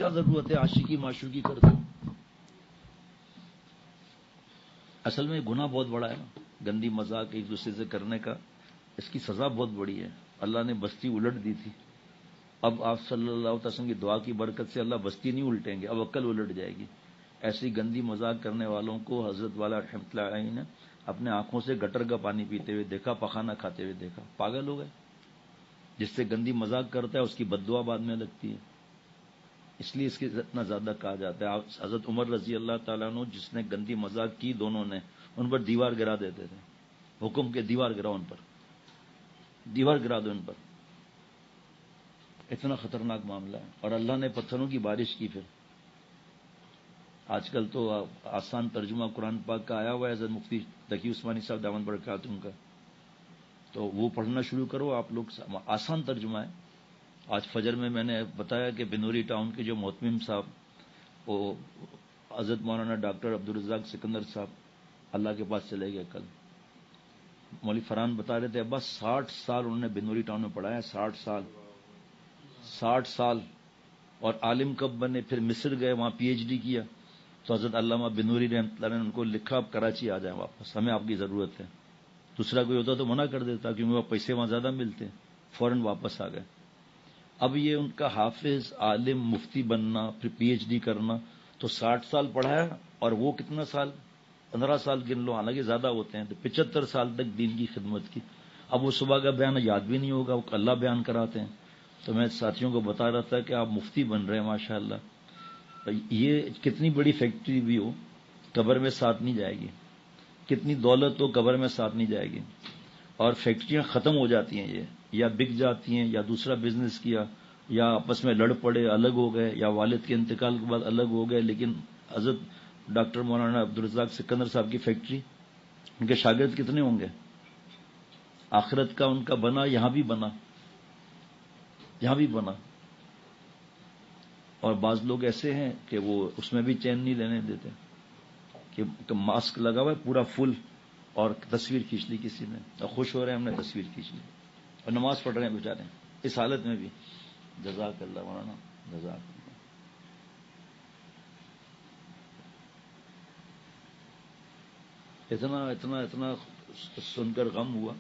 کیا ضرورت ہے عاشقی معشوقی کرتے ہو؟ اصل میں گناہ بہت بڑا ہے نا، گندی مذاق ایک دوسرے سے کرنے کا، اس کی سزا بہت بڑی ہے. اللہ نے بستی الٹ دی تھی. اب آپ صلی اللہ علیہ وسلم کی دعا کی برکت سے اللہ بستی نہیں الٹیں گے، اب عقل الٹ جائے گی. ایسی گندی مذاق کرنے والوں کو حضرت والا رحمۃ اللہ علیہ نے اپنے آنکھوں سے گٹر کا پانی پیتے ہوئے دیکھا، پخانہ کھاتے ہوئے دیکھا. پاگل ہو گئے. جس سے گندی مذاق کرتا ہے اس کی بد دعا بعد میں لگتی ہے. اس لیے اس کی اتنا زیادہ کہا جاتا ہے. حضرت عمر رضی اللہ تعالیٰ عنہ جس نے گندی مذاق کی، دونوں نے ان پر دیوار گرا دیتے تھے. حکم کے دیوار گراؤ ان پر، دیوار گرا دو ان پر. اتنا خطرناک معاملہ ہے. اور اللہ نے پتھروں کی بارش کی. پھر آج کل تو آسان ترجمہ قرآن پاک کا آیا ہوا ہے حضرت مفتی تقی عثمانی صاحب دامن برکاتہم کا، تو وہ پڑھنا شروع کرو آپ لوگ. آسان ترجمہ ہے. آج فجر میں نے بتایا کہ بنوری ٹاؤن کے جو محتمم صاحب وہ حضرت مولانا ڈاکٹر عبدالرزاق سکندر صاحب اللہ کے پاس چلے گئے کل. مولوی فرحان بتا رہے تھے بس 60 سال انہوں نے بنوری ٹاؤن میں پڑھایا. 60 سال. اور عالم کب بنے؟ پھر مصر گئے، وہاں پی ایچ ڈی کیا. تو حضرت علامہ بنوری رحمۃ اللہ نے ان کو لکھا آپ کراچی آ جائیں واپس، ہمیں آپ کی ضرورت ہے. دوسرا کوئی ہوتا تو منع کر دیتا کیونکہ وہ پیسے وہاں زیادہ ملتے. فوراً واپس آ گئے. اب یہ ان کا حافظ، عالم، مفتی بننا، پھر پی ایچ ڈی کرنا، تو 60 سال پڑھایا. اور وہ کتنا سال؟ 15 سال گن لو، حالانکہ زیادہ ہوتے ہیں. تو 75 سال تک دین کی خدمت کی. اب وہ صبح کا بیان یاد بھی نہیں ہوگا، وہ اللہ بیان کراتے ہیں. تو میں ساتھیوں کو بتا رہا تھا کہ آپ مفتی بن رہے ہیں ماشاءاللہ. یہ کتنی بڑی فیکٹری بھی ہو قبر میں ساتھ نہیں جائے گی، کتنی دولت ہو قبر میں ساتھ نہیں جائے گی. اور فیکٹریاں ختم ہو جاتی ہیں، یہ یا بک جاتی ہیں یا دوسرا بزنس کیا یا آپس میں لڑ پڑے الگ ہو گئے یا والد کے انتقال کے بعد الگ ہو گئے. لیکن حضرت ڈاکٹر مولانا عبدالرزاق سکندر صاحب کی فیکٹری، ان کے شاگرد کتنے ہوں گے؟ آخرت کا ان کا بنا، یہاں بھی بنا، یہاں بھی بنا. اور بعض لوگ ایسے ہیں کہ وہ اس میں بھی چین نہیں لینے دیتے کہ ماسک لگا ہوا ہے پورا فل اور تصویر کھینچ لی کسی نے، اور خوش ہو رہے ہیں ہم نے تصویر کھینچ لی، اور نماز پڑھ رہے ہیں بیچارے اس حالت میں بھی. جزاک اللہ مولانا، جزاک اللہ. اتنا اتنا اتنا سن کر غم ہوا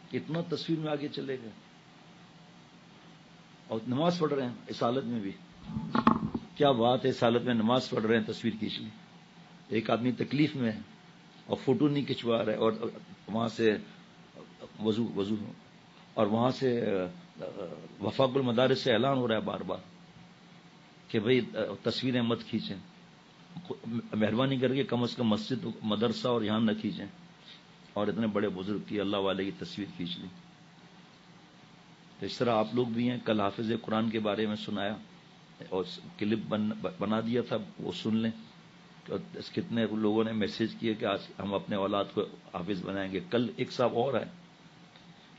کہ اتنا تصویر میں آگے چلے گئے اور نماز پڑھ رہے ہیں اس حالت میں بھی. کیا بات ہے، اس حالت میں نماز پڑھ رہے ہیں تصویر کھینچ لی. ایک آدمی تکلیف میں ہے اور فوٹو نہیں کھنچوا رہے، اور وہاں سے وضو اور وہاں سے وفاق المدارس سے اعلان ہو رہا ہے بار بار کہ بھئی تصویریں مت کھینچیں، مہربانی کر کے کم از کم مسجد، مدرسہ اور یہاں نہ کھینچیں. اور اتنے بڑے بزرگ کی اللہ والے کی تصویر کھینچ لی. تو اس طرح آپ لوگ بھی ہیں. کل حافظ قرآن کے بارے میں سنایا اور کلپ بنا دیا تھا، وہ سن لیں. کتنے لوگوں نے میسج کیے کہ آج ہم اپنے اولاد کو حافظ بنائیں گے. کل ایک صاحب اور ہے،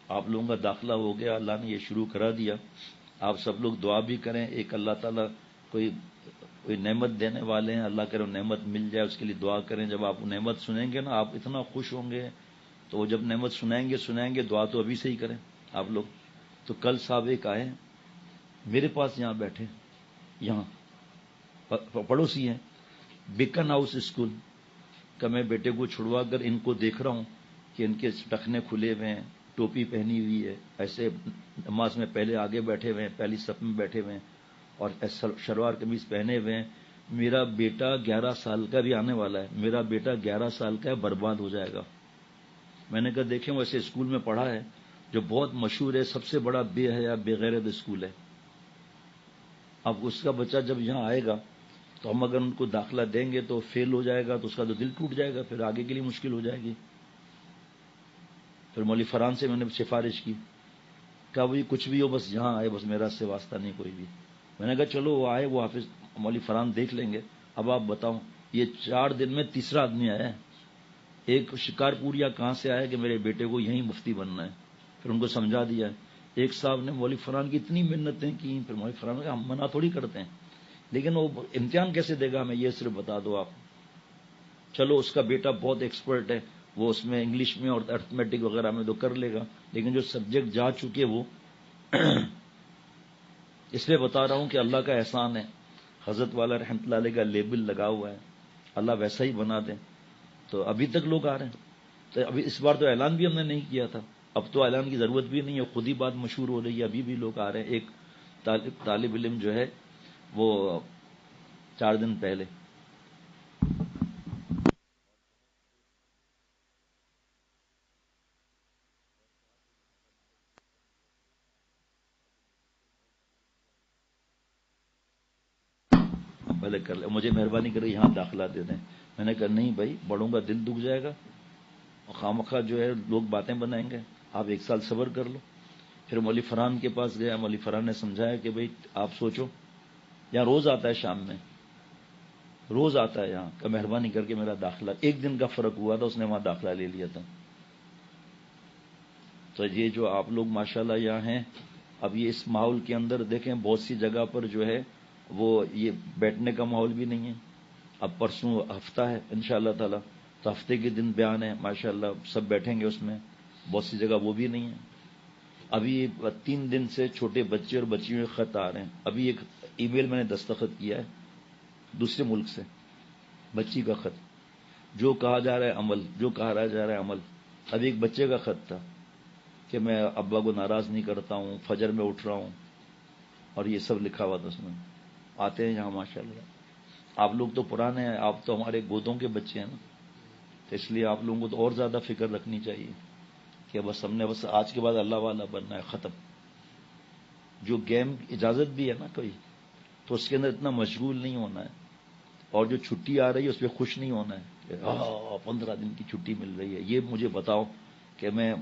آپ لوگوں کا داخلہ ہو گیا، اللہ نے یہ شروع کرا دیا. آپ سب لوگ دعا بھی کریں. ایک اللہ تعالیٰ کوئی نعمت دینے والے ہیں، اللہ کرے نعمت مل جائے، اس کے لیے دعا کریں. جب آپ نعمت سنیں گے نا آپ اتنا خوش ہوں گے. تو وہ جب نعمت سنائیں گے دعا تو ابھی سے ہی کریں آپ لوگ. تو کل صاحب ایک آئے میرے پاس، یہاں بیٹھے، یہاں پڑوسی ہیں، بیکن ہاؤس اسکول کا. میں بیٹے کو چھڑوا کر ان کو دیکھ رہا ہوں کہ ان کے ٹخنے کھلے ہوئے ہیں، ٹوپی پہنی ہوئی ہے، ایسے نماز میں پہلے آگے بیٹھے ہوئے ہیں، پہلی صف میں بیٹھے ہوئے ہیں اور شلوار قمیض پہنے ہوئے ہیں. میرا بیٹا 11 سال کا بھی آنے والا ہے، میرا بیٹا 11 سال کا ہے، برباد ہو جائے گا. میں نے کہا دیکھیں ویسے اسکول میں پڑھا ہے جو بہت مشہور ہے، سب سے بڑا بے حیا بے غیرت اسکول ہے. اب اس کا بچہ جب یہاں آئے گا تو ہم اگر ان کو داخلہ دیں گے تو فیل ہو جائے گا تو اس کا تو دل ٹوٹ جائے گا، پھر آگے کے لیے مشکل ہو جائے گی. پھر مولوی فرحان سے میں نے سفارش کی، کہا وہی کچھ بھی ہو بس یہاں آئے، بس میرا سے واسطہ نہیں کوئی بھی. میں نے کہا چلو وہ آئے، وہ حافظ مولوی فرحان دیکھ لیں گے. اب آپ بتاؤ، یہ 4 دن میں تیسرا آدمی آیا ہے. ایک شکار پوریا کہاں سے آیا کہ میرے بیٹے کو یہیں مفتی بننا ہے. پھر ان کو سمجھا دیا. ایک صاحب نے مولوی فرحان کی اتنی منتیں کی، پھر مولوی فرحان نے کہا ہم منع تھوڑی کرتے ہیں، لیکن وہ امتحان کیسے دے گا ہمیں یہ صرف بتا دو آپ. چلو اس کا بیٹا بہت ایکسپرٹ ہے، وہ اس میں انگلش میں اور ارتھمیٹک وغیرہ میں تو کر لے گا، لیکن جو سبجیکٹ جا چکے وہ اس لیے بتا رہا ہوں کہ اللہ کا احسان ہے. حضرت والا رحمۃ اللہ علیہ کا لیبل لگا ہوا ہے، اللہ ویسا ہی بنا دیں. تو ابھی تک لوگ آ رہے ہیں. تو ابھی اس بار تو اعلان بھی ہم نے نہیں کیا تھا، اب تو اعلان کی ضرورت بھی نہیں ہے، خود ہی بات مشہور ہو رہی ہے، ابھی بھی لوگ آ رہے ہیں. ایک طالب علم جو ہے وہ 4 دن پہلے پہلے کر لے، مجھے مہربانی کر یہاں داخلہ دے دیں. میں نے کہا نہیں بھائی، بڑوں کا دل دکھ جائے گا اور خواہ جو ہے لوگ باتیں بنائیں گے، آپ 1 سال صبر کر لو. پھر مولوی فرحان کے پاس گیا، مولوی فرحان نے سمجھایا کہ بھائی آپ سوچو، یہاں روز آتا ہے، شام میں روز آتا ہے یہاں، کہ مہربانی کر کے میرا داخلہ، 1 دن کا فرق ہوا تھا، اس نے وہاں داخلہ لے لیا تھا. تو یہ جو آپ لوگ ماشاءاللہ یہاں ہیں، اب یہ اس ماحول کے اندر دیکھیں بہت سی جگہ پر جو ہے وہ یہ بیٹھنے کا ماحول بھی نہیں ہے. اب پرسوں ہفتہ ہے انشاءاللہ تعالی، تو ہفتے کے دن بیان ہے ماشاءاللہ، سب بیٹھیں گے اس میں. بہت سی جگہ وہ بھی نہیں ہے. ابھی 3 دن سے چھوٹے بچے اور بچیوں کے خط آ رہے ہیں. ابھی ایک ای میل میں نے دستخط کیا ہے دوسرے ملک سے، بچی کا خط، جو کہا جا رہا ہے عمل، جو کہا جا رہا ہے عمل. ابھی ایک بچے کا خط تھا کہ میں ابا کو ناراض نہیں کرتا ہوں، فجر میں اٹھ رہا ہوں، اور یہ سب لکھا ہوا تھا اس میں. آتے ہیں یہاں ماشاءاللہ. آپ لوگ تو پرانے ہیں، آپ تو ہمارے گودوں کے بچے ہیں نا، تو اس لیے آپ لوگوں کو تو اور زیادہ فکر رکھنی چاہیے کہ بس ہم نے بس آج کے بعد اللہ والا بننا ہے، ختم. جو گیم اجازت بھی ہے نا کوئی، تو اس کے اندر اتنا مشغول نہیں ہونا ہے. اور جو چھٹی آ رہی ہے اس پہ خوش نہیں ہونا ہے کہ 15 دن کی چھٹی مل رہی ہے. یہ مجھے بتاؤ کہ میں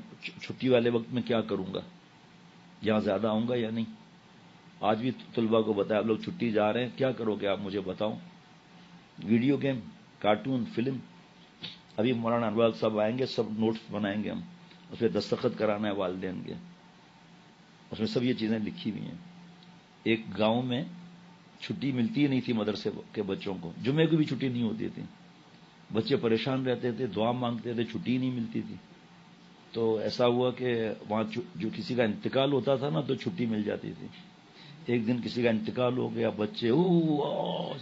چھٹی والے وقت میں کیا کروں گا، یہاں زیادہ آؤں گا یا نہیں. آج بھی طلباء کو بتایا، آپ لوگ چھٹی جا رہے ہیں، کیا کرو گے آپ مجھے بتاؤ. Video game, cartoon, film. ابھی مولانا انوار صاحب آئیں گے، سب نوٹس بنائیں گے ہم، اس پہ دستخط کرانا ہے والدین کے، اس میں سب یہ چیزیں لکھی ہوئی ہیں. ایک گاؤں میں چھٹی ملتی ہی نہیں تھی مدرسے کے بچوں کو، جمعے کو بھی چھٹی نہیں ہوتی تھی. بچے پریشان رہتے تھے، دعا مانگتے تھے، چھٹی نہیں ملتی تھی. تو ایسا ہوا کہ وہاں جو کسی کا انتقال ہوتا تھا نا تو چھٹی مل جاتی تھی. ایک دن کسی کا انتقال ہو گیا، بچے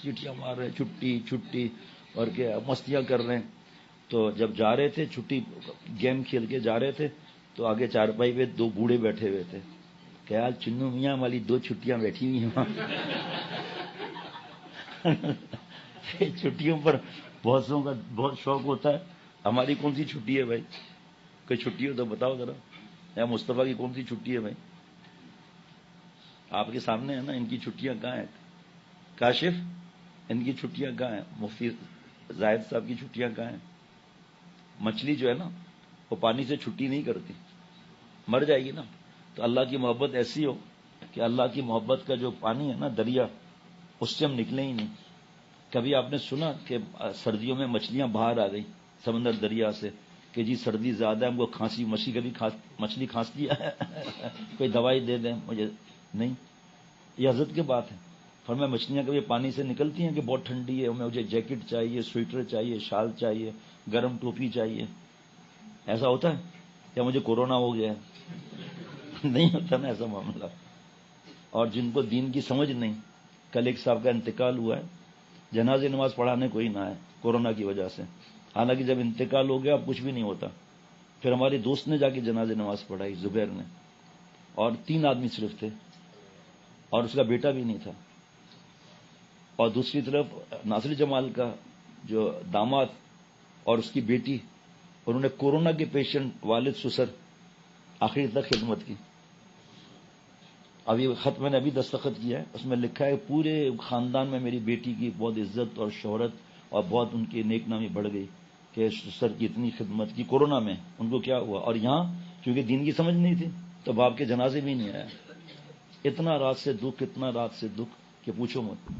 سیٹیاں مار رہے، چھٹی چھٹی، اور کیا مستیاں کر رہے ہیں. تو جب جا رہے تھے چھٹی، گیم کھیل کے جا رہے تھے، تو آگے چارپائی پہ 2 بوڑھے بیٹھے ہوئے تھے کہ یار چنو میاں والی 2 چھٹیاں بیٹھی ہوئی ہیں وہاں. چھٹیوں پر بہت سو کا بہت شوق ہوتا ہے. ہماری کون سی چھٹی ہے بھائی؟ کوئی چھٹی ہو تو بتاؤ ذرا. یا مصطفیٰ کی کون سی چھٹی ہے بھائی؟ آپ کے سامنے ہے نا، ان کی چھٹیاں کہاں ہیں؟ کاشف، ان کی چھٹیاں کہاں ہیں؟ مفتی زاہد صاحب کی چھٹیاں کہاں ہیں؟ مچھلی جو ہے نا وہ پانی سے چھٹی نہیں کرتی، مر جائے گی نا. تو اللہ کی محبت ایسی ہو کہ اللہ کی محبت کا جو پانی ہے نا، دریا، اس سے ہم نکلیں ہی نہیں. کبھی آپ نے سنا کہ سردیوں میں مچھلیاں باہر آ گئی سمندر دریا سے کہ جی سردی زیادہ ہے، ہم کو کھانسی، مچھلی کھانستی ہے کوئی دوائی دے دیں مجھے؟ نہیں، یہ حضرت کی بات ہے. فرمایا مچھلیاں کبھی پانی سے نکلتی ہیں کہ بہت ٹھنڈی ہے، مجھے جیکٹ چاہیے، سویٹر چاہیے، شال چاہیے، گرم ٹوپی چاہیے؟ ایسا ہوتا ہے کیا مجھے کورونا ہو گیا ہے؟ نہیں ہوتا نا ایسا معاملہ. اور جن کو دین کی سمجھ نہیں، کل ایک صاحب کا انتقال ہوا ہے، جنازے نماز پڑھانے کوئی نہ آئے کورونا کی وجہ سے. حالانکہ جب انتقال ہو گیا اب کچھ بھی نہیں ہوتا. پھر ہمارے دوست نے جا کے جنازے نماز پڑھائی، زبیر نے، اور 3 آدمی صرف تھے، اور اس کا بیٹا بھی نہیں تھا. اور دوسری طرف ناصر جمال کا جو داماد اور اس کی بیٹی، انہوں نے کورونا کے پیشنٹ والد سسر آخری تک خدمت کی. اب یہ خط میں نے ابھی دستخط کیا ہے، اس میں لکھا ہے پورے خاندان میں میری بیٹی کی بہت عزت اور شہرت اور بہت ان کی نیک نامی بڑھ گئی کہ سسر کی اتنی خدمت کی کورونا میں. ان کو کیا ہوا؟ اور یہاں کیونکہ دین کی سمجھ نہیں تھی تو باپ کے جنازے بھی نہیں آیا. اتنا رات سے دکھ، اتنا رات سے دکھ کہ پوچھو مت.